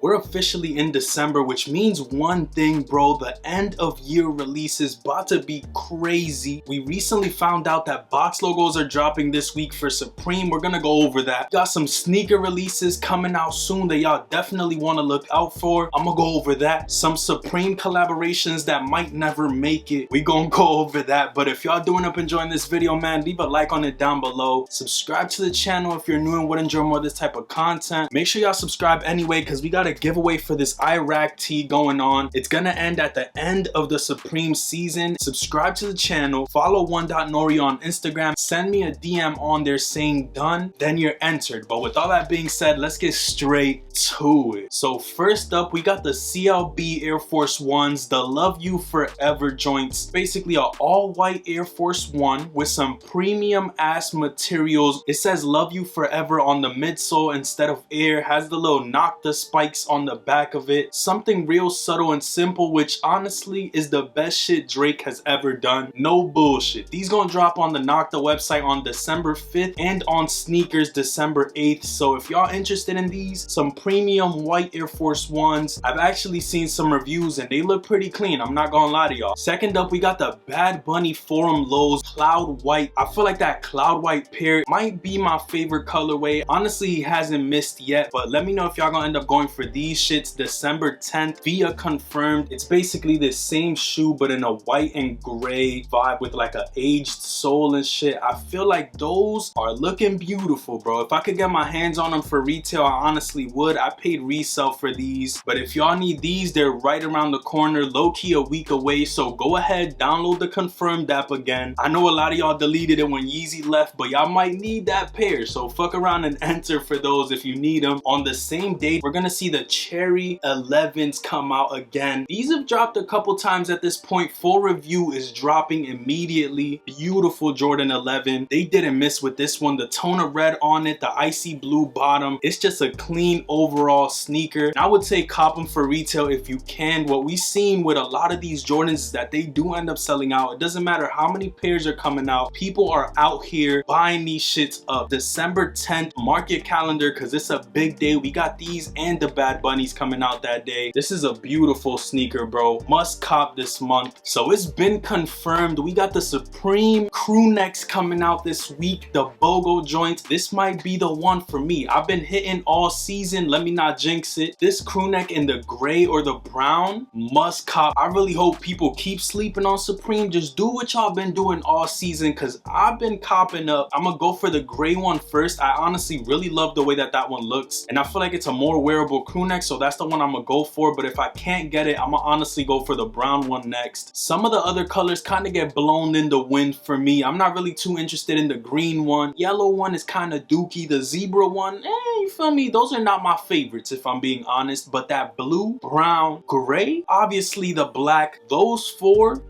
We're officially in December, which means one thing, bro. The end of year release is about to be crazy. We recently found out that box logos are dropping this week for Supreme. We're gonna go over that. Got some sneaker releases coming out soon that y'all definitely want to look out for. I'm gonna go over that. Some Supreme collaborations that might never make it. We gonna go over that. But if y'all doing up enjoying this video, man, leave a like on it down below. Subscribe to the channel if you're new and would enjoy more of this type of content. Make sure y'all subscribe anyway, because we got a giveaway for this Iraq tee going on. It's gonna end at the end of the Supreme season. Subscribe to the channel, follow 1.nori on Instagram, send me a DM on there saying done, then you're entered. But with all that being said, let's get straight to it. So first up, we got the CLB Air Force Ones, the Love You Forever joints. Basically an all white Air Force One with some premium ass materials. It says Love You Forever on the midsole instead of air, has the little Nocta spikes on the back of it. Something real subtle and simple, which honestly is the best shit Drake has ever done. No bullshit. These gonna drop on the Nocta website on December 5th and on sneakers December 8th. So if y'all interested in these, some premium white Air Force Ones. I've actually seen some reviews and they look pretty clean. I'm not gonna lie to y'all. Second up, we got the Bad Bunny Forum Lows Cloud White. I feel like that Cloud White pair might be my favorite colorway. Honestly, he hasn't missed yet, but let me know if y'all gonna end up going for these shits December 10th via confirmed. It's basically the same shoe but in a white and gray vibe with like a aged sole and shit. I feel like those are looking beautiful, bro. If I could get my hands on them for retail, I honestly would. I paid resell for these, but if y'all need these, they're right around the corner, low-key a week away. So go ahead, download the confirmed app again. I know a lot of y'all deleted it when Yeezy left, but y'all might need that pair, so fuck around and enter for those if you need them. On the same date, we're gonna see the Cherry 11s come out again. These have dropped a couple times at this point. Full review is dropping immediately. Beautiful Jordan 11. They didn't miss with this one. The tone of red on it, the icy blue bottom. It's just a clean overall sneaker. And I would say cop them for retail if you can. What we've seen with a lot of these Jordans is that they do end up selling out. It doesn't matter how many pairs are coming out. People are out here buying these shits up. December 10th, mark your calendar because it's a big day. We got these and the Bad Bunnies coming out that day. This is a beautiful sneaker, bro. Must cop this month. So it's been confirmed. We got the Supreme crew necks coming out this week. The bogo joints. This might be the one for me. I've been hitting all season. Let me not jinx it. This crew neck in the gray or the brown, must cop. I really hope people keep sleeping on Supreme. Just do what y'all been doing all season because I've been copping up. I'm gonna go for the gray one first. I honestly really love the way that one looks, and I feel like it's a more wearable crew neck, so that's the one I'm gonna go for. But if I can't get it, I'm gonna honestly go for the brown one next. Some of the other colors kind of get blown in the wind for me. I'm not really too interested in the green one. Yellow one is kind of dookie. The zebra one, you feel me? Those are not my favorites if I'm being honest. But that blue, brown, gray, obviously the black, those four,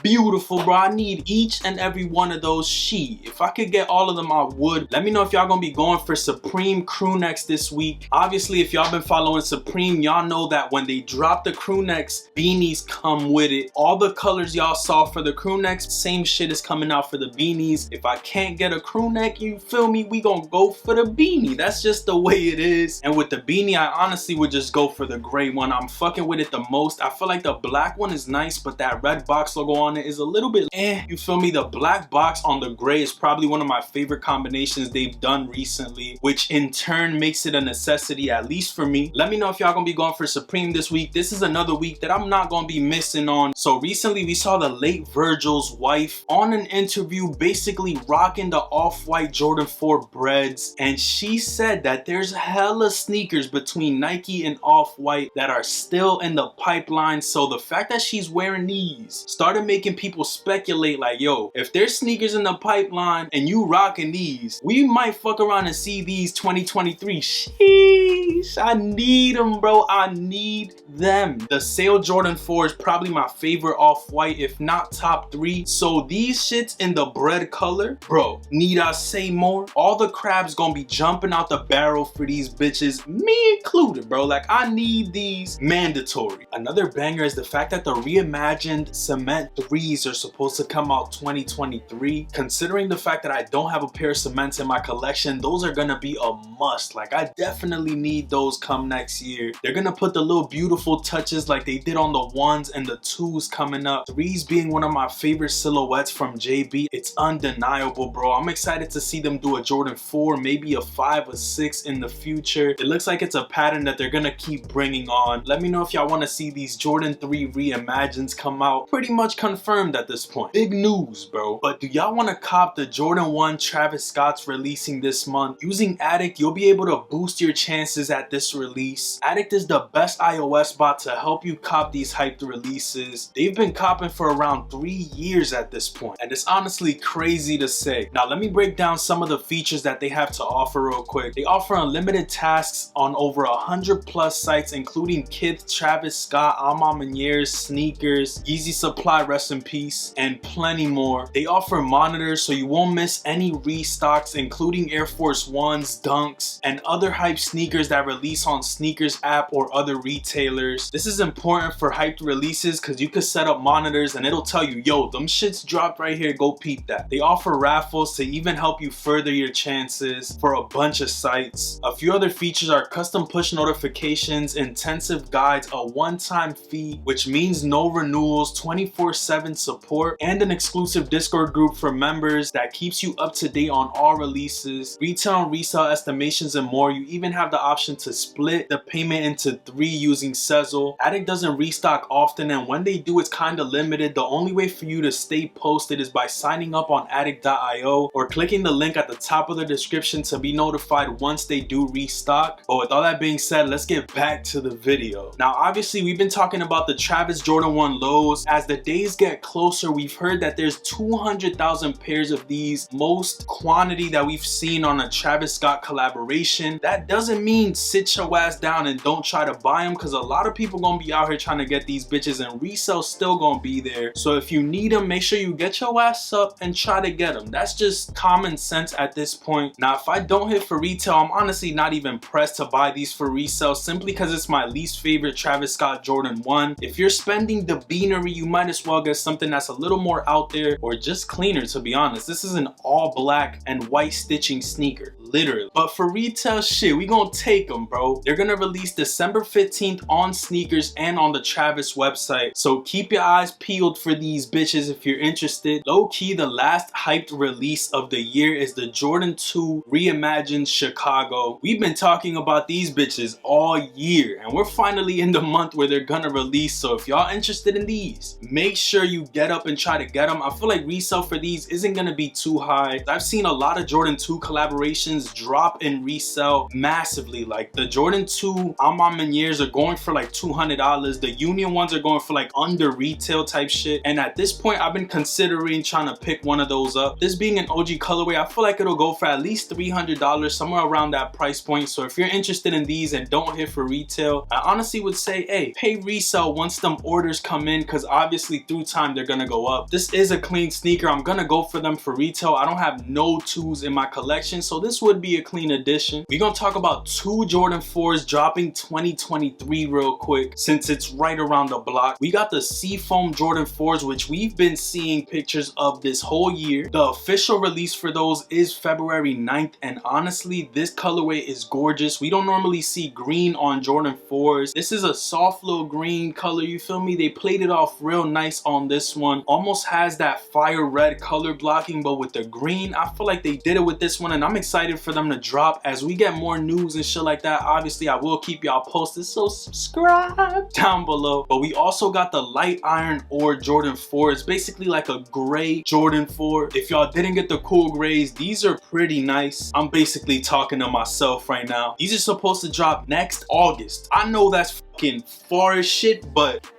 beautiful, bro. I need each and every one of those. If I could get all of them, I would. Let me know if y'all gonna be going for Supreme crew necks this week. Obviously, if y'all been following Supreme, y'all know that when they drop the crew necks, beanies come with it. All the colors y'all saw for the crew necks, same shit is coming out for the beanies. If I can't get a crew neck, you feel me, we gonna go for the beanie. That's just the way it is. And with the beanie, I honestly would just go for the gray one. I'm fucking with it the most. I feel like the black one is nice, but that red box logo on it is a little bit you feel me? The black box on the gray is probably one of my favorite combinations they've done recently, which in turn makes it a necessity, at least for me. Let me know if y'all gonna be going for Supreme this week. This is another week that I'm not gonna be missing on. So recently we saw the late Virgil's wife on an interview basically rocking the off-white Jordan 4 Breds, and she said that there's hella sneakers between Nike and Off-White that are still in the pipeline. So the fact that she's wearing these started making people speculate like, yo, if there's sneakers in the pipeline and you rocking these, we might fuck around and see these 2023. Sheesh, I need them, bro. I need them. The Sale Jordan 4 is probably my favorite Off-White, if not top 3. So these shits in the Bred color, bro, need I say more? All the crabs gonna be jumping out the barrel for these bitches, me included, bro. Like, I need these mandatory. Another banger is the fact that the reimagined cement 3s are supposed to come out 2023. Considering the fact that I don't have a pair of cements in my collection, those are gonna be a must. Like, I definitely need need those come next year. They're gonna put the little beautiful touches like they did on the 1s and the 2s coming up. 3s being one of my favorite silhouettes from JB. It's undeniable, bro. I'm excited to see them do a Jordan 4, maybe a 5 or 6 in the future. It looks like it's a pattern that they're gonna keep bringing on. Let me know if y'all want to see these Jordan 3 reimagined come out. Pretty much confirmed at this point. Big news, bro. But do y'all want to cop the Jordan 1 Travis Scott's releasing this month? Using Addict, you'll be able to boost your chances at this release. Addict is the best iOS bot to help you cop these hyped releases. They've been copping for around 3 years at this point, and it's honestly crazy to say. Now let me break down some of the features that they have to offer real quick. They offer unlimited tasks on over 100+ sites, including Kith, Travis Scott, Alma Meniere's, sneakers, Yeezy Supply, rest in peace, and plenty more. They offer monitors so you won't miss any restocks, including Air Force Ones, Dunks, and other hype sneakers that release on Sneakers app or other retailers. This is important for hyped releases because you could set up monitors and it'll tell you, yo, them shits dropped right here, go peep that. They offer raffles to even help you further your chances for a bunch of sites. A few other features are custom push notifications, intensive guides, a one-time fee, which means no renewals, 24/7 support, and an exclusive Discord group for members that keeps you up to date on all releases, retail and resale estimations, and more. You even have the option to split the payment into 3 using Sezzle. Addict doesn't restock often, and when they do, it's kind of limited. The only way for you to stay posted is by signing up on addict.io or clicking the link at the top of the description to be notified once they do restock. But with all that being said, let's get back to the video. Now obviously we've been talking about the Travis Jordan 1 lows. As the days get closer, we've heard that there's 200,000 pairs of these, most quantity that we've seen on a Travis Scott collaboration. That doesn't mean sit your ass down and don't try to buy them, because a lot of people gonna be out here trying to get these bitches, and resale still gonna be there. So if you need them, make sure you get your ass up and try to get them. That's just common sense at this point. Now if I don't hit for retail, I'm honestly not even pressed to buy these for resale, simply because it's my least favorite Travis Scott Jordan 1. If you're spending the beanery, you might as well get something that's a little more out there or just cleaner, to be honest. This is an all black and white stitching sneaker, literally. But for retail, shit, we gonna take them, bro. They're gonna release December 15th on sneakers and on the Travis website, so keep your eyes peeled for these bitches if you're interested. Low key, the last hyped release of the year is the Jordan 2 Reimagined Chicago. We've been talking about these bitches all year, and we're finally in the month where they're gonna release. So if y'all interested in these, make sure you get up and try to get them. I feel like resale for these isn't gonna be too high. I've seen a lot of Jordan 2 collaborations drop in resale massively. Like the Jordan 2 Alma Meniere's are going for like $200. The Union ones are going for like under retail type shit. And at this point, I've been considering trying to pick one of those up. This being an OG colorway, I feel like it'll go for at least $300, somewhere around that price point. So if you're interested in these and don't hit for retail, I honestly would say, hey, pay resale once them orders come in, because obviously through time they're gonna go up. This is a clean sneaker. I'm gonna go for them for retail. I don't have no 2s in my collection, so this would be a clean addition. We're gonna talk about 2 Jordan 4s dropping 2023 real quick, since it's right around the block. We got the Seafoam Jordan 4s, which we've been seeing pictures of this whole year. The official release for those is February 9th, and honestly, this colorway is gorgeous. We don't normally see green on Jordan 4s. This is a soft little green color, you feel me? They played it off real nice on this one. Almost has that fire red color blocking, but with the green, I feel like they did it with this one, and I'm excited for them to drop. As we get more news and shit like that, obviously I will keep y'all posted, so subscribe down below. But we also got the light iron ore Jordan 4. It's basically like a gray Jordan 4. If y'all didn't get the cool grays, these are pretty nice. I'm basically talking to myself right now. These are supposed to drop next August. I know that's fucking far as shit, but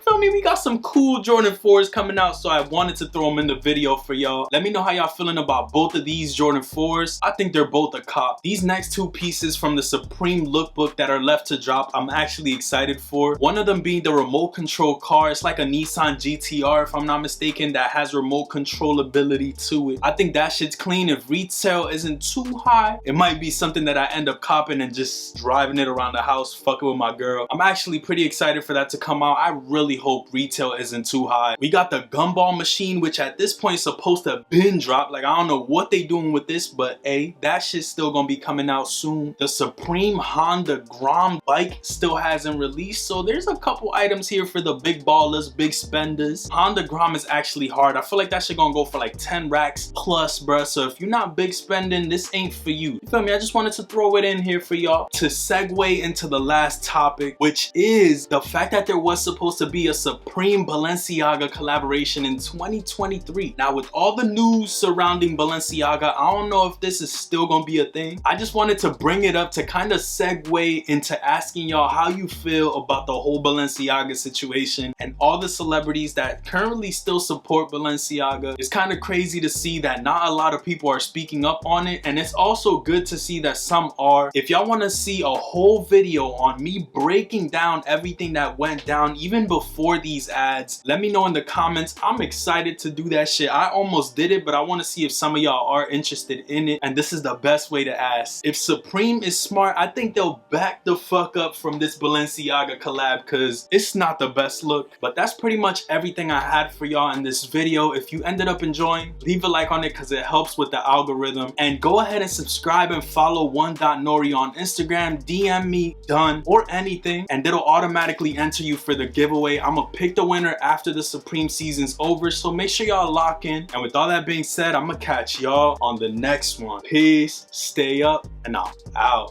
feel me, we got some cool Jordan 4s coming out, so I wanted to throw them in the video for y'all. Let me know how y'all feeling about both of these Jordan 4s. I think they're both a cop. These next 2 pieces from the Supreme lookbook that are left to drop, I'm actually excited for. One of them being the remote control car. It's like a Nissan GTR, if I'm not mistaken, that has remote control ability to it. I think that shit's clean. If retail isn't too high, it might be something that I end up copping and just driving it around the house, fucking with my girl. I'm actually pretty excited for that to come out. I really hope hope retail isn't too high. We got the gumball machine, which at this point is supposed to bin drop. Like, I don't know what they doing with this, but hey, that shit's still gonna be coming out soon. The Supreme Honda Grom bike still hasn't released, so there's a couple items here for the big ballers, big spenders. Honda Grom is actually hard. I feel like that shit gonna go for like 10 racks plus, bruh. So if you're not big spending, this ain't for you. You feel me? I just wanted to throw it in here for y'all to segue into the last topic, which is the fact that there was supposed to be a Supreme Balenciaga collaboration in 2023. Now, with all the news surrounding Balenciaga, I don't know if this is still gonna be a thing. I just wanted to bring it up to kind of segue into asking y'all how you feel about the whole Balenciaga situation and all the celebrities that currently still support Balenciaga. It's kind of crazy to see that not a lot of people are speaking up on it, and it's also good to see that some are. If y'all want to see a whole video on me breaking down everything that went down even before these ads, let me know in the comments. I'm excited to do that shit. I almost did it, but I want to see if some of y'all are interested in it, and this is the best way to ask. If Supreme is smart, I think they'll back the fuck up from this Balenciaga collab, because it's not the best look. But that's pretty much everything I had for y'all in this video. If you ended up enjoying, leave a like on it because it helps with the algorithm, and go ahead and subscribe and follow 1.nori on Instagram. DM me, done, or anything, and it'll automatically enter you for the giveaway. I'm gonna pick the winner after the Supreme season's over, so make sure y'all lock in. And with all that being said, I'm gonna catch y'all on the next one. Peace, stay up, and I'm out.